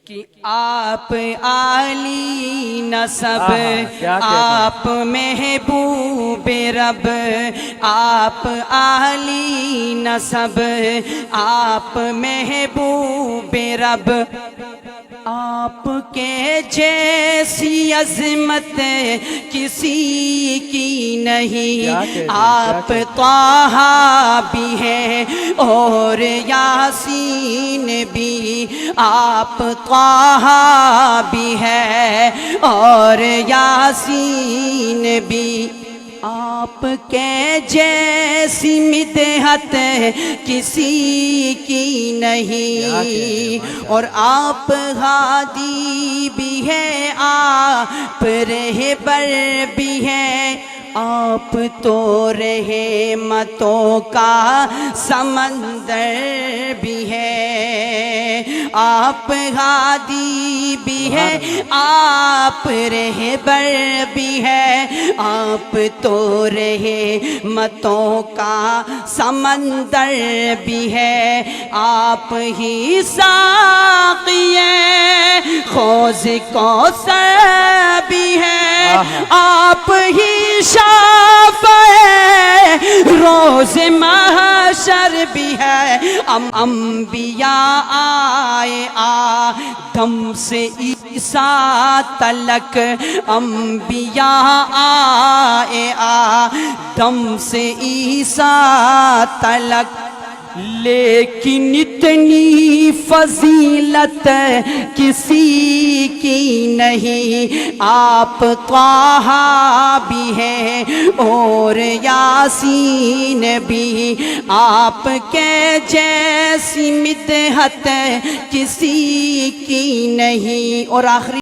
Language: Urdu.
کہ آپ عالی نسب، آپ محبوب رب، آپ عالی نسب، آپ محبوب رب، آپ کے جیسی عظمت کسی کی نہیں۔ آپ طٰہٰ بھی ہیں اور یاسین بھی، آپ طٰہٰ بھی ہے اور یاسین بھی، آپ کے جیسی مدحت کسی کی نہیں۔ اور آپ ہادی بھی ہیں، آپ رہبر بھی ہیں، آپ تو رحمتوں کا سمندر بھی ہے۔ آپ ہادی بھی ہیں، آپ رہبر بھی ہے، آپ تو رحمتوں کا سمندر بھی ہے۔ آپ ہی ساقی حوض کوثر بھی ہے، آپ ہی شافع روز محشر بھی ہے۔ انبیاء آئے آدم سے عیسیٰ تلک، انبیاء آئے آدم سے عیسیٰ تلک، لیکن اتنی فضیلت کسی کی نہیں۔ آپ طٰہٰ بھی ہیں اور یاسین بھی، آپ کے جیسی مدحت کسی کی نہیں۔ اور آخری